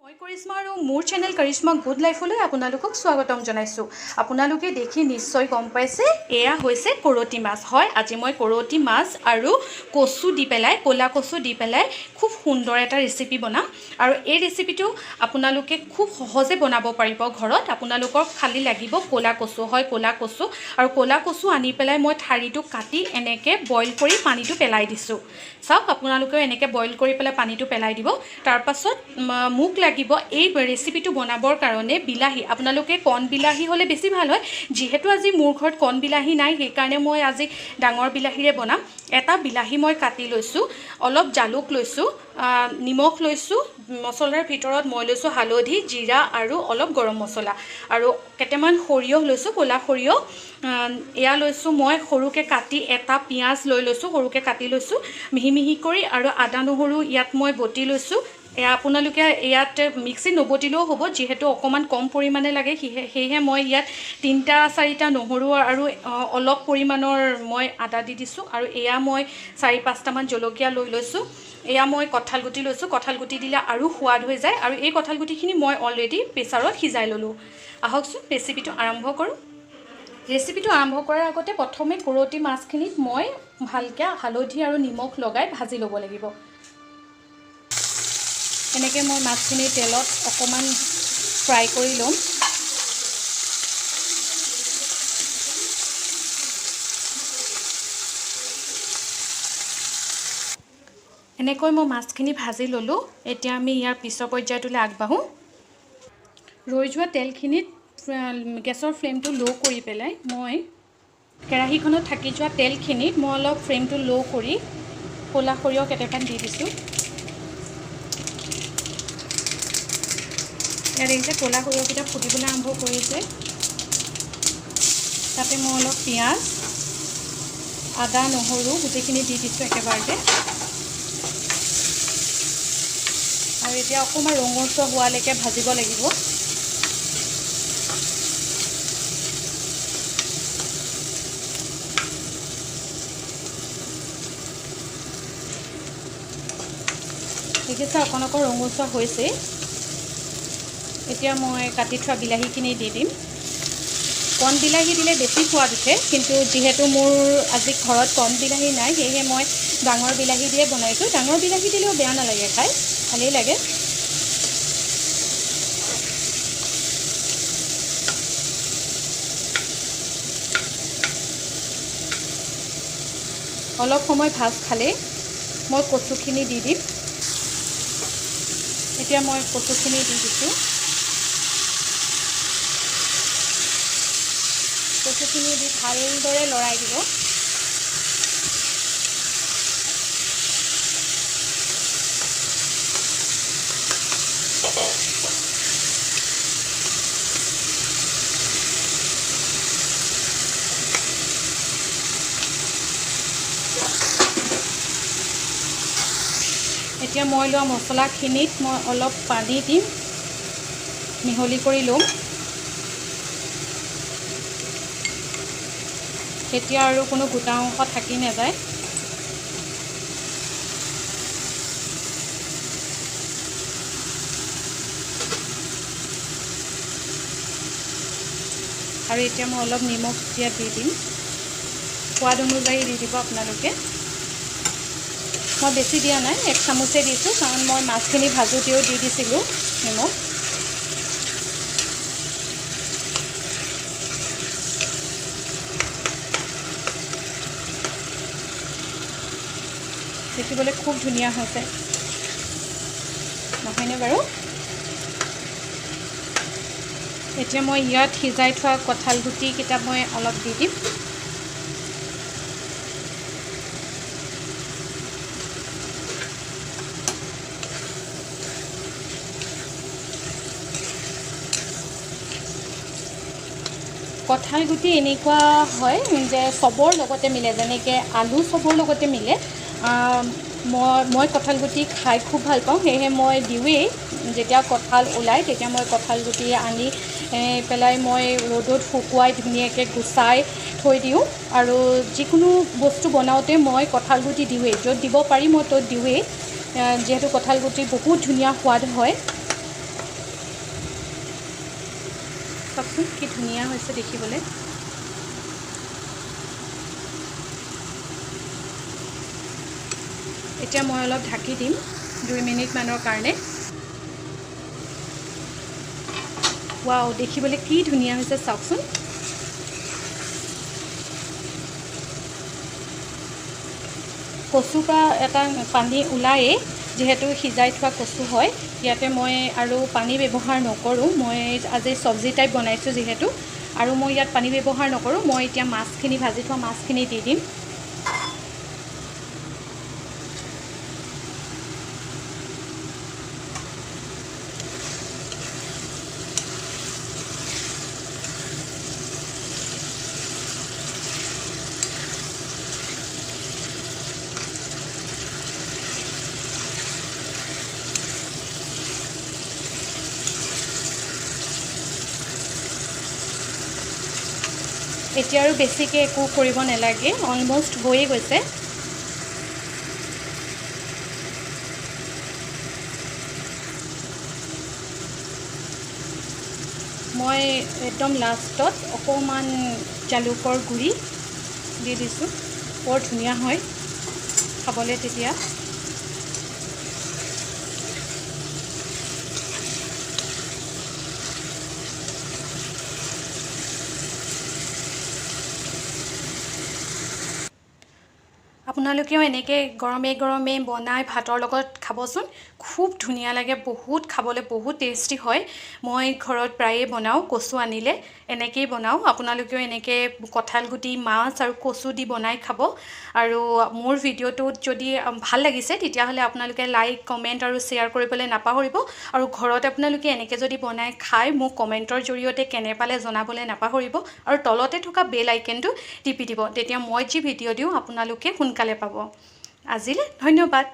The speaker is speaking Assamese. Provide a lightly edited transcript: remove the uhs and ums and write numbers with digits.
মই কৰিশ্মা আৰু মোৰ চেনেল কাৰিশ্মা গুড লাইফলৈ আপোনালোকক স্বাগতম জনাইছোঁ। আপোনালোকে দেখি নিশ্চয় গম পাইছে এয়া হৈছে কৰতি মাছ। হয়, আজি মই কৰতি মাছ আৰু কচু দি পেলাই, ক'লা কচু দি পেলাই খুব সুন্দৰ এটা ৰেচিপি বনাম। আৰু এই ৰেচিপিটো আপোনালোকে খুব সহজে বনাব পাৰিব ঘৰত। আপোনালোকৰ খালি লাগিব ক'লা কচু। হয়, ক'লা কচু আৰু ক'লা কচু আনি পেলাই মই ঠাৰিটো কাটি এনেকৈ বইল কৰি পানীটো পেলাই দিছোঁ। চাওক, আপোনালোকেও এনেকৈ বইল কৰি পেলাই পানীটো পেলাই দিব। তাৰপাছত মোক লাগিব এই ৰেচিপিটো বনাবৰ কাৰণে বিলাহী। আপোনালোকে কণ বিলাহী হ'লে বেছি ভাল হয়। যিহেতু আজি মোৰ ঘৰত কণ বিলাহী নাই, সেইকাৰণে মই আজি ডাঙৰ বিলাহীৰে বনাম। এটা বিলাহী মই কাটি লৈছোঁ, অলপ জালুক লৈছোঁ, নিমখ লৈছোঁ, মছলাৰ ভিতৰত মই লৈছোঁ হালধি, জিৰা আৰু অলপ গৰম মছলা আৰু কেইটামান সৰিয়হ লৈছোঁ, ক'লা সৰিয়হ। এয়া লৈছোঁ মই সৰুকৈ কাটি, এটা পিঁয়াজ লৈ লৈছোঁ, সৰুকৈ কাটি লৈছোঁ মিহি মিহি কৰি, আৰু আদা নহৰু ইয়াত মই বটি লৈছোঁ। এয়া আপোনালোকে ইয়াত মিক্সিত নবটিলেও হ'ব, যিহেতু অকণমান কম পৰিমাণে লাগে, সেয়েহে মই ইয়াত 3-4টা নহৰু আৰু অলপ পৰিমাণৰ মই আদা দি দিছোঁ। আৰু এয়া মই 4-5টামান জলকীয়া লৈ লৈছোঁ। এয়া মই কঁঠাল গুটি লৈছোঁ। কঁঠাল গুটি দিলে আৰু সোৱাদ হৈ যায়। আৰু এই কঁঠাল গুটিখিনি মই অলৰেডি প্ৰেছাৰত সিজাই ল'লোঁ। আহকচোন ৰেচিপিটো আৰম্ভ কৰোঁ। ৰেচিপিটো আৰম্ভ কৰাৰ আগতে প্ৰথমে কৰতি মাছখিনিত মই ভালকৈ হালধি আৰু নিমখ লগাই ভাজি ল'ব লাগিব। এনেকৈ মই মাছখিনি তেলত অকণমান ফ্ৰাই কৰি ল'ম। এনেকৈ মই মাছখিনি ভাজি ল'লোঁ। এতিয়া আমি ইয়াৰ পিছৰ পৰ্যায়টোলৈ আগবাঢ়োঁ। ৰৈ যোৱা তেলখিনিত গেছৰ ফ্লেমটো ল' কৰি পেলাই মই কেৰাহীখনত থাকি যোৱা তেলখিনিত মই অলপ ফ্লেমটো ল' কৰি ক'লা সৰিয়হ কেইটামান দি দিছোঁ। ইয়াত দেখিছে ক'লা সৰিয়হকেইটা ফুটিবলৈ আৰম্ভ কৰিছে। তাতে মই অলপ পিঁয়াজ, আদা, নহৰু গোটেইখিনি দি দিছোঁ একেবাৰতে। আৰু এতিয়া অকণমান ৰঙচুৱা হোৱালৈকে ভাজিব লাগিব। দেখিছে অকণ অকণ ৰঙচুৱা হৈছে। এতিয়া মই কাটি থোৱা বিলাহীখিনি দি দিম। কণ বিলাহী দিলে বেছি সোৱাদ উঠে, কিন্তু যিহেতু মোৰ আজি ঘৰত কণ বিলাহী নাই, সেয়েহে মই ডাঙৰ বিলাহী দিয়ে বনাইছোঁ। ডাঙৰ বিলাহী দিলেও বেয়া নালাগে, খাই ভালেই লাগে। অলপ সময় ভাজ খালেই মই কচুখিনি দি দিম। এতিয়া মই কচুখিনি দি দিছোঁ। কচুখিনি দি ভালদৰে লৰাই দিব। এতিয়া মই লোৱা মছলাখিনিত মই অলপ পানী দিম, মিহলি কৰি ল'ম। তেতিয়া আৰু কোনো গোটা অংশ থাকি নাযায়। আৰু এতিয়া মই অলপ নিমখ ইয়াত দি দিম। সোৱাদ অনুযায়ী দি দিব আপোনালোকে। মই বেছি দিয়া নাই, 1 চামুচে দিছোঁ, কাৰণ মই মাছখিনি ভাজোঁতেও দি দিছিলোঁ নিমখ। দেখিবলৈ খুব ধুনীয়া হৈছে, নহয়নে বাৰু? এতিয়া মই ইয়াত সিজাই থোৱা কঁঠাল গুটিকেইটা মই অলপ দি দিম। কঁঠাল গুটি এনেকুৱা হয় যে চবৰ লগতে মিলে, যেনেকৈ আলু চবৰ লগতে মিলে। মই কঁঠাল গুটি খাই খুব ভাল পাওঁ, সেয়েহে মই দিওঁৱেই। যেতিয়া কঁঠাল ওলায় তেতিয়া মই কঁঠাল গুটি আনি পেলাই মই ৰ'দত শুকুৱাই ধুনীয়াকৈ গুচাই থৈ দিওঁ। আৰু যিকোনো বস্তু বনাওঁতে মই কঁঠাল গুটি দিওঁৱেই, য'ত দিব পাৰি মই ত'ত দিওঁৱেই, যিহেতু কঁঠাল গুটি বহুত ধুনীয়া সোৱাদ হয়। চাওকচোন কি ধুনীয়া হৈছে দেখিবলৈ। এতিয়া মই অলপ ঢাকি দিম 2 মিনিটমানৰ কাৰণে। ৱাও, দেখিবলৈ কি ধুনীয়া হৈছে চাওকচোন। কচুৰ পৰা এটা পানী ওলায়েই, যিহেতু সিজাই থোৱা কচু হয়। ইয়াতে মই আৰু পানী ব্যৱহাৰ নকৰোঁ, মই আজি চব্জি টাইপ বনাইছোঁ যিহেতু, আৰু মই ইয়াত পানী ব্যৱহাৰ নকৰোঁ। মই এতিয়া মাছখিনি, ভাজি থোৱা মাছখিনি দি দিম। এতিয়া আৰু বেছিকৈ একো কৰিব নালাগে, অলমষ্ট হৈয়ে গৈছে। মই একদম লাষ্টত অকণমান জালুকৰ গুড়ি দি দিছোঁ, বৰ ধুনীয়া হয় খাবলৈ তেতিয়া। আপোনালোকেও এনেকৈ গৰমে গৰমে বনাই ভাতৰ লগত খাবচোন, খুব ধুনীয়া লাগে, বহুত খাবলৈ বহুত টেষ্টি হয়। মই ঘৰত প্ৰায়ে বনাওঁ, কচু আনিলে এনেকৈয়ে বনাওঁ। আপোনালোকেও এনেকৈ কঁঠাল গুটি, মাছ আৰু কচু দি বনাই খাব। আৰু মোৰ ভিডিঅ'টোত যদি ভাল লাগিছে তেতিয়াহ'লে আপোনালোকে লাইক, কমেণ্ট আৰু শ্বেয়াৰ কৰিবলৈ নাপাহৰিব। আৰু ঘৰত আপোনালোকে এনেকৈ যদি বনাই খাই মোক কমেণ্টৰ জৰিয়তে কেনে পালে জনাবলৈ নাপাহৰিব। আৰু তলতে থকা বেল আইকনটো টিপি দিব, তেতিয়া মই যি ভিডিঅ' দিওঁ আপোনালোকে সোনকালে পাব। আজিলৈ ধন্যবাদ।